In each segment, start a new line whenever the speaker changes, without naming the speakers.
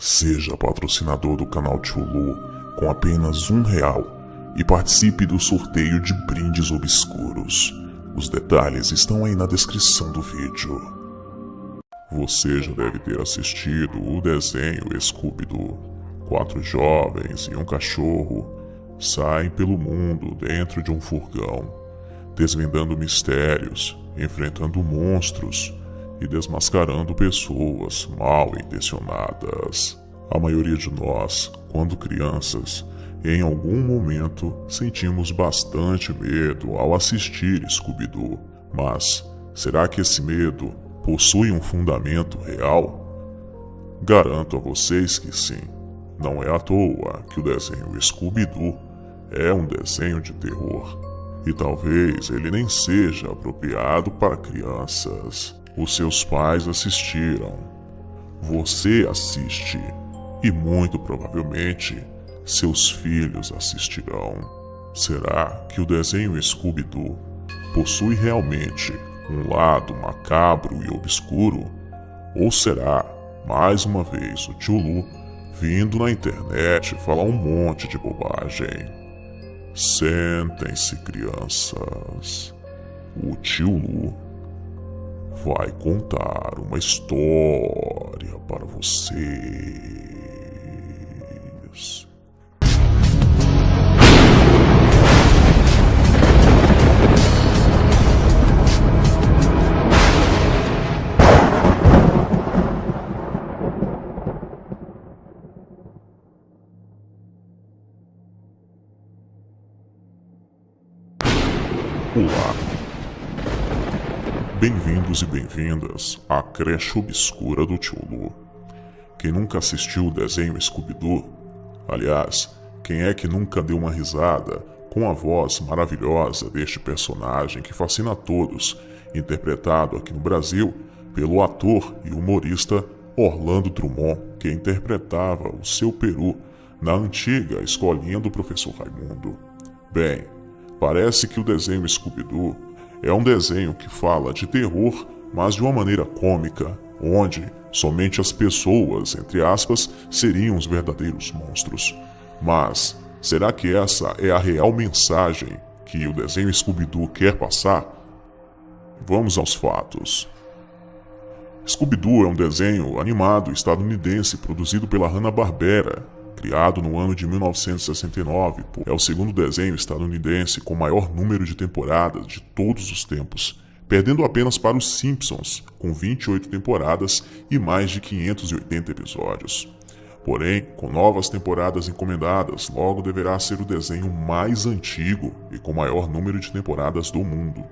Seja patrocinador do canal Tio Lu com apenas R$1 e participe do sorteio de brindes obscuros. Os detalhes estão aí na descrição do vídeo. Você já deve ter assistido o desenho Scooby-Doo. 4 jovens e um cachorro saem pelo mundo dentro de um furgão, desvendando mistérios, enfrentando monstros e desmascarando pessoas mal intencionadas. A maioria de nós, quando crianças, em algum momento sentimos bastante medo ao assistir Scooby-Doo. Mas será que esse medo possui um fundamento real? Garanto a vocês que sim. Não é à toa que o desenho Scooby-Doo é um desenho de terror. E talvez ele nem seja apropriado para crianças. Os seus pais assistiram. Você assiste. E muito provavelmente seus filhos assistirão. Será que o desenho Scooby-Doo possui realmente um lado macabro e obscuro? Ou será, mais uma vez, o Tio Lu vindo na internet falar um monte de bobagem? Sentem-se, crianças. O Tio Lu vai contar uma história para vocês. Olá. Bem-vindos e bem-vindas à creche obscura do Tio Lu. Quem nunca assistiu o desenho Scooby-Doo? Aliás, quem é que nunca deu uma risada com a voz maravilhosa deste personagem que fascina a todos, interpretado aqui no Brasil pelo ator e humorista Orlando Drummond, que interpretava o Seu Peru na antiga escolinha do professor Raimundo? Bem, parece que o desenho Scooby-Doo é um desenho que fala de terror, mas de uma maneira cômica, onde somente as pessoas, entre aspas, seriam os verdadeiros monstros. Mas será que essa é a real mensagem que o desenho Scooby-Doo quer passar? Vamos aos fatos. Scooby-Doo é um desenho animado estadunidense produzido pela Hanna-Barbera, criado no ano de 1969, é o segundo desenho estadunidense com maior número de temporadas de todos os tempos, perdendo apenas para os Simpsons, com 28 temporadas e mais de 580 episódios. Porém, com novas temporadas encomendadas, logo deverá ser o desenho mais antigo e com maior número de temporadas do mundo.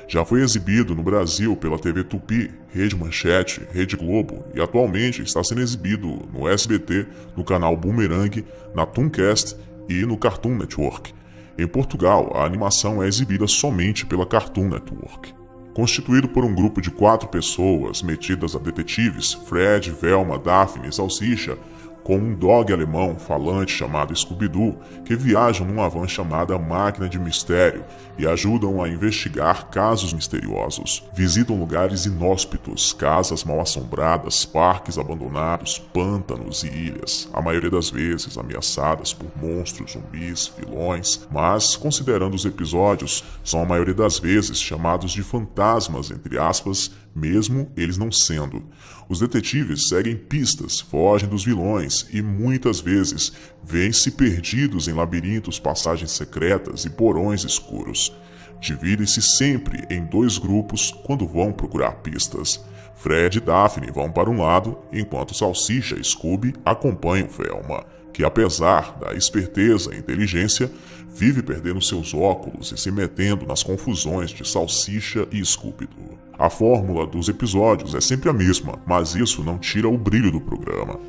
Já foi exibido no Brasil pela TV Tupi, Rede Manchete, Rede Globo e atualmente está sendo exibido no SBT, no canal Boomerang, na Tooncast e no Cartoon Network. Em Portugal, a animação é exibida somente pela Cartoon Network. Constituído por um grupo de 4 pessoas metidas a detetives, Fred, Velma, Daphne e Salsicha, com um dog alemão falante chamado Scooby-Doo, que viajam numa van chamada Máquina de Mistério e ajudam a investigar casos misteriosos. Visitam lugares inóspitos, casas mal-assombradas, parques abandonados, pântanos e ilhas, a maioria das vezes ameaçadas por monstros, zumbis, vilões, mas, considerando os episódios, são a maioria das vezes chamados de fantasmas, entre aspas, mesmo eles não sendo. Os detetives seguem pistas, fogem dos vilões e muitas vezes vêem-se perdidos em labirintos, passagens secretas e porões escuros. Dividem-se sempre em 2 grupos quando vão procurar pistas. Fred e Daphne vão para um lado, enquanto Salsicha e Scooby acompanham Velma, que apesar da esperteza e inteligência, vive perdendo seus óculos e se metendo nas confusões de Salsicha e Scooby-Doo. A fórmula dos episódios é sempre a mesma, mas isso não tira o brilho do programa.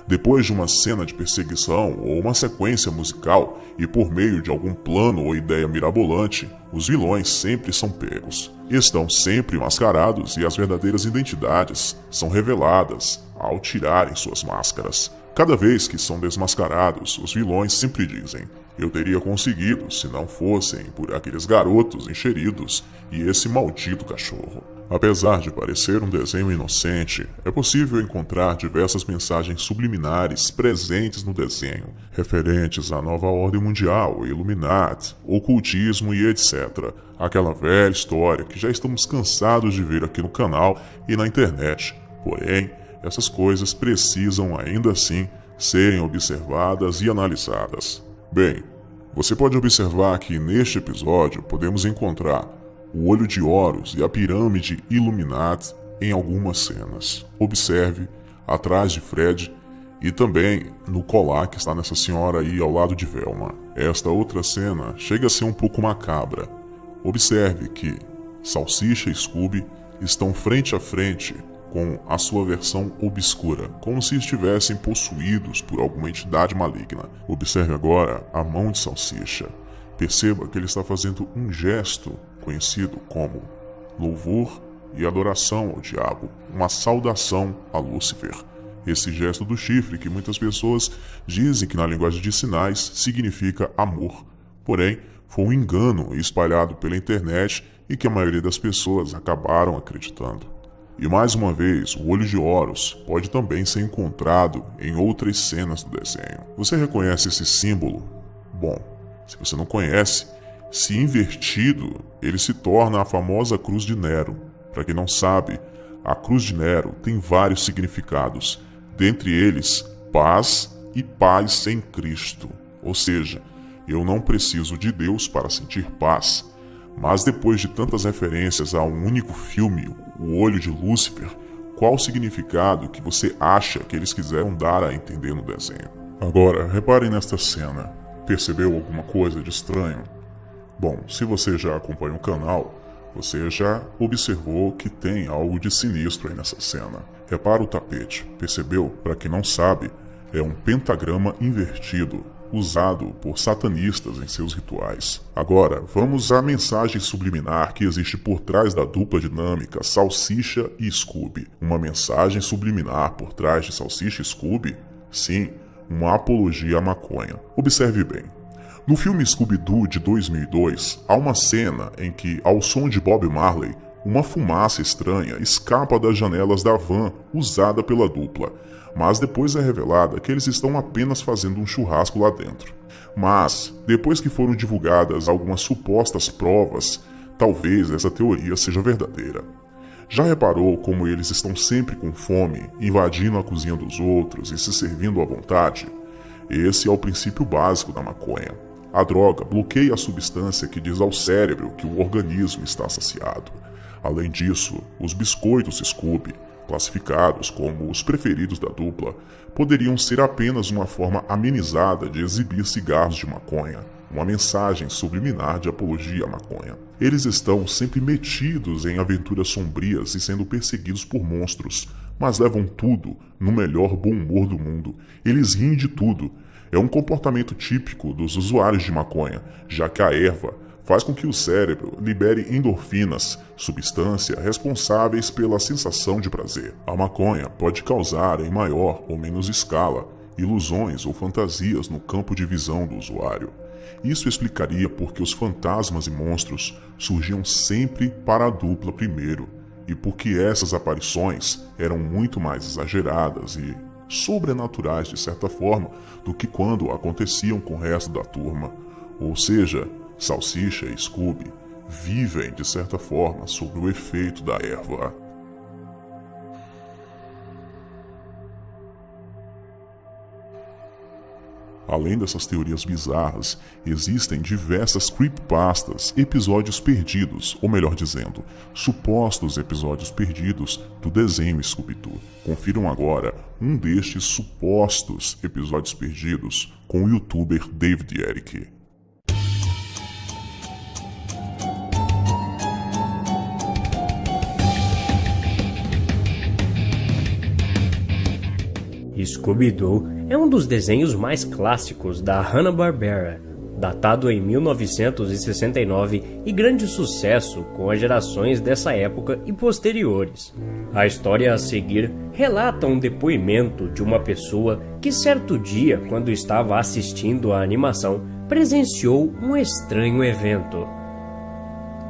Depois de uma cena de perseguição ou uma sequência musical, e por meio de algum plano ou ideia mirabolante, os vilões sempre são pegos. Estão sempre mascarados e as verdadeiras identidades são reveladas ao tirarem suas máscaras. Cada vez que são desmascarados, os vilões sempre dizem: eu teria conseguido se não fossem por aqueles garotos encheridos e esse maldito cachorro. Apesar de parecer um desenho inocente, é possível encontrar diversas mensagens subliminares presentes no desenho, referentes à nova ordem mundial, Illuminati, ocultismo e etc. Aquela velha história que já estamos cansados de ver aqui no canal e na internet. Porém, essas coisas precisam ainda assim serem observadas e analisadas. Bem, você pode observar que neste episódio podemos encontrar o Olho de Horus e a Pirâmide Illuminati em algumas cenas. Observe atrás de Fred e também no colar que está nessa senhora aí ao lado de Velma. Esta outra cena chega a ser um pouco macabra. Observe que Salsicha e Scooby estão frente a frente com a sua versão obscura, como se estivessem possuídos por alguma entidade maligna. Observe agora a mão de Salsicha. Perceba que ele está fazendo um gesto conhecido como louvor e adoração ao diabo, uma saudação a Lúcifer. Esse gesto do chifre que muitas pessoas dizem que na linguagem de sinais significa amor, porém foi um engano espalhado pela internet e que a maioria das pessoas acabaram acreditando. E mais uma vez, o Olho de Horus pode também ser encontrado em outras cenas do desenho. Você reconhece esse símbolo? Bom, se você não conhece, se invertido, ele se torna a famosa Cruz de Nero. Para quem não sabe, a Cruz de Nero tem vários significados, dentre eles paz e paz em Cristo. Ou seja, eu não preciso de Deus para sentir paz. Mas depois de tantas referências a um único filme, O Olho de Lúcifer, qual o significado que você acha que eles quiseram dar a entender no desenho? Agora, reparem nesta cena. Percebeu alguma coisa de estranho? Bom, se você já acompanha o canal, você já observou que tem algo de sinistro aí nessa cena. Repara o tapete, percebeu? Para quem não sabe, é um pentagrama invertido, usado por satanistas em seus rituais. Agora, vamos à mensagem subliminar que existe por trás da dupla dinâmica Salsicha e Scooby. Uma mensagem subliminar por trás de Salsicha e Scooby? Sim, uma apologia à maconha. Observe bem. No filme Scooby-Doo de 2002, há uma cena em que, ao som de Bob Marley, uma fumaça estranha escapa das janelas da van usada pela dupla, mas depois é revelada que eles estão apenas fazendo um churrasco lá dentro. Mas, depois que foram divulgadas algumas supostas provas, talvez essa teoria seja verdadeira. Já reparou como eles estão sempre com fome, invadindo a cozinha dos outros e se servindo à vontade? Esse é o princípio básico da maconha. A droga bloqueia a substância que diz ao cérebro que o organismo está saciado. Além disso, os biscoitos Scooby, classificados como os preferidos da dupla, poderiam ser apenas uma forma amenizada de exibir cigarros de maconha, uma mensagem subliminar de apologia à maconha. Eles estão sempre metidos em aventuras sombrias e sendo perseguidos por monstros, mas levam tudo no melhor bom humor do mundo. Eles riem de tudo. É um comportamento típico dos usuários de maconha, já que a erva faz com que o cérebro libere endorfinas, substância responsáveis pela sensação de prazer. A maconha pode causar, em maior ou menos escala, ilusões ou fantasias no campo de visão do usuário. Isso explicaria por que os fantasmas e monstros surgiam sempre para a dupla primeiro, e por que essas aparições eram muito mais exageradas e sobrenaturais de certa forma do que quando aconteciam com o resto da turma. Ou seja, Salsicha e Scooby vivem de certa forma sob o efeito da erva. Além dessas teorias bizarras, existem diversas creepypastas, episódios perdidos, ou melhor dizendo, supostos episódios perdidos do desenho Scooby-Doo. Confiram agora um destes supostos episódios perdidos com o youtuber David Eric.
Scooby-Doo é um dos desenhos mais clássicos da Hanna-Barbera, datado em 1969 e grande sucesso com as gerações dessa época e posteriores. A história a seguir relata um depoimento de uma pessoa que certo dia, quando estava assistindo a animação, presenciou um estranho evento.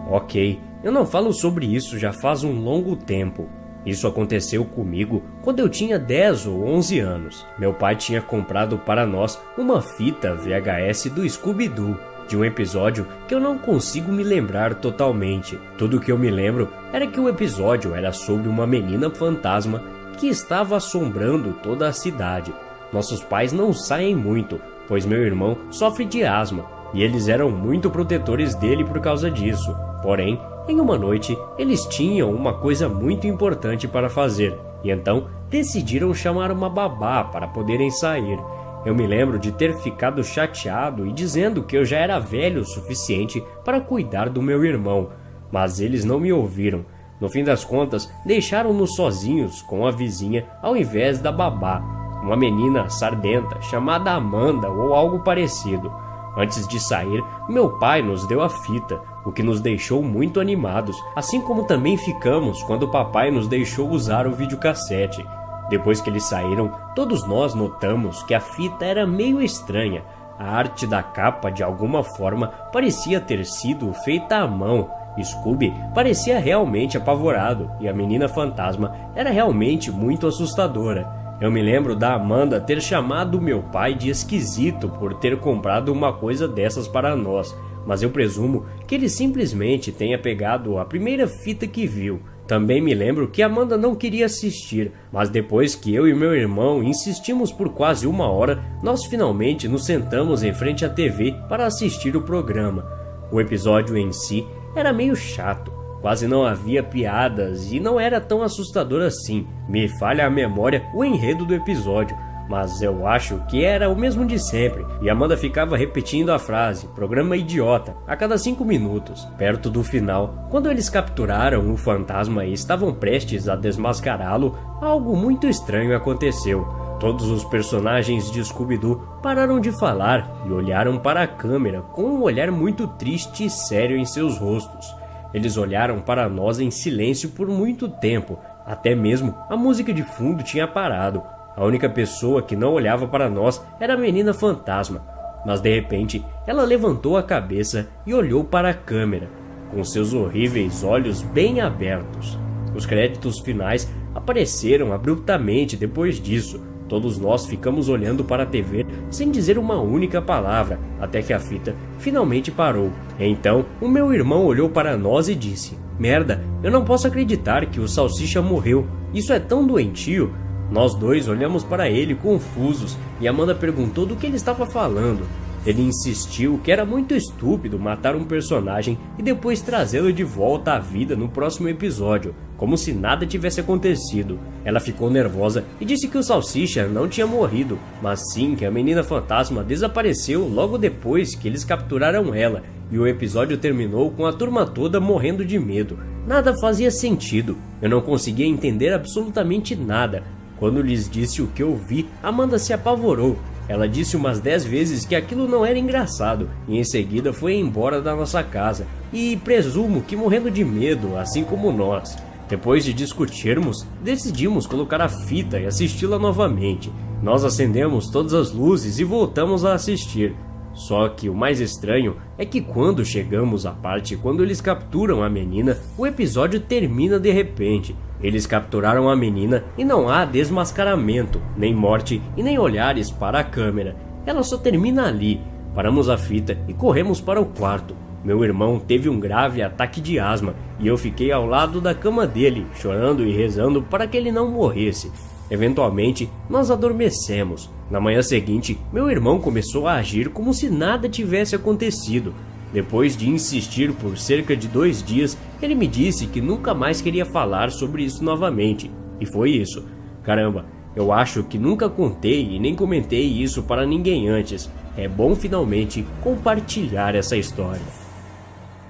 Ok, eu não falo sobre isso já faz um longo tempo. Isso aconteceu comigo quando eu tinha 10 ou 11 anos. Meu pai tinha comprado para nós uma fita VHS do Scooby-Doo, de um episódio que eu não consigo me lembrar totalmente. Tudo que eu me lembro era que o episódio era sobre uma menina fantasma que estava assombrando toda a cidade. Nossos pais não saem muito, pois meu irmão sofre de asma, e eles eram muito protetores dele por causa disso. Porém, em uma noite, eles tinham uma coisa muito importante para fazer, e então decidiram chamar uma babá para poderem sair. Eu me lembro de ter ficado chateado e dizendo que eu já era velho o suficiente para cuidar do meu irmão, mas eles não me ouviram. No fim das contas, deixaram-nos sozinhos com a vizinha ao invés da babá, uma menina sardenta chamada Amanda ou algo parecido. Antes de sair, meu pai nos deu a fita, o que nos deixou muito animados, assim como também ficamos quando o papai nos deixou usar o videocassete. Depois que eles saíram, todos nós notamos que a fita era meio estranha. A arte da capa, de alguma forma, parecia ter sido feita à mão. Scooby parecia realmente apavorado e a menina fantasma era realmente muito assustadora. Eu me lembro da Amanda ter chamado meu pai de esquisito por ter comprado uma coisa dessas para nós, mas eu presumo que ele simplesmente tenha pegado a primeira fita que viu. Também me lembro que Amanda não queria assistir, mas depois que eu e meu irmão insistimos por quase 1 hora, nós finalmente nos sentamos em frente à TV para assistir o programa. O episódio em si era meio chato. Quase não havia piadas e não era tão assustador assim. Me falha a memória o enredo do episódio, mas eu acho que era o mesmo de sempre. E Amanda ficava repetindo a frase, programa idiota, a cada 5 minutos. Perto do final, quando eles capturaram o fantasma e estavam prestes a desmascará-lo, algo muito estranho aconteceu. Todos os personagens de Scooby-Doo pararam de falar e olharam para a câmera com um olhar muito triste e sério em seus rostos. Eles olharam para nós em silêncio por muito tempo, até mesmo a música de fundo tinha parado. A única pessoa que não olhava para nós era a menina fantasma, mas de repente ela levantou a cabeça e olhou para a câmera, com seus horríveis olhos bem abertos. Os créditos finais apareceram abruptamente depois disso. Todos nós ficamos olhando para a TV sem dizer uma única palavra, até que a fita finalmente parou. Então, o meu irmão olhou para nós e disse: "Merda, eu não posso acreditar que o Salsicha morreu. Isso é tão doentio." Nós dois olhamos para ele confusos e Amanda perguntou do que ele estava falando. Ele insistiu que era muito estúpido matar um personagem e depois trazê-lo de volta à vida no próximo episódio, como se nada tivesse acontecido. Ela ficou nervosa e disse que o Salsicha não tinha morrido, mas sim que a menina fantasma desapareceu logo depois que eles capturaram ela, e o episódio terminou com a turma toda morrendo de medo. Nada fazia sentido, eu não conseguia entender absolutamente nada. Quando lhes disse o que eu vi, Amanda se apavorou. Ela disse umas 10 vezes que aquilo não era engraçado e em seguida foi embora da nossa casa, e presumo que morrendo de medo, assim como nós. Depois de discutirmos, decidimos colocar a fita e assisti-la novamente. Nós acendemos todas as luzes e voltamos a assistir. Só que o mais estranho é que quando chegamos à parte quando eles capturam a menina, o episódio termina de repente. Eles capturaram a menina e não há desmascaramento, nem morte e nem olhares para a câmera. Ela só termina ali. Paramos a fita e corremos para o quarto. Meu irmão teve um grave ataque de asma e eu fiquei ao lado da cama dele, chorando e rezando para que ele não morresse. Eventualmente, nós adormecemos. Na manhã seguinte, meu irmão começou a agir como se nada tivesse acontecido. Depois de insistir por cerca de 2 dias, ele me disse que nunca mais queria falar sobre isso novamente. E foi isso. Caramba, eu acho que nunca contei e nem comentei isso para ninguém antes. É bom finalmente compartilhar essa história.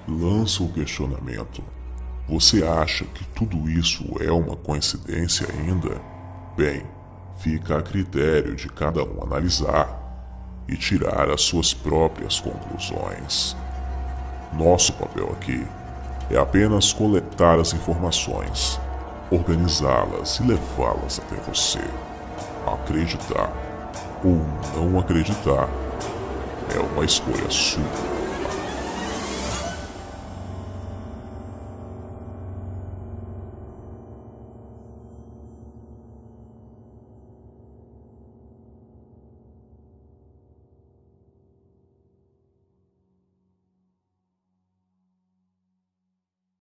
Lança o questionamento. Você acha que tudo isso é uma coincidência ainda? Bem, fica a critério de cada um analisar e tirar as suas próprias conclusões. Nosso papel aqui é apenas coletar as informações, organizá-las e levá-las até você. Acreditar ou não acreditar é uma escolha sua.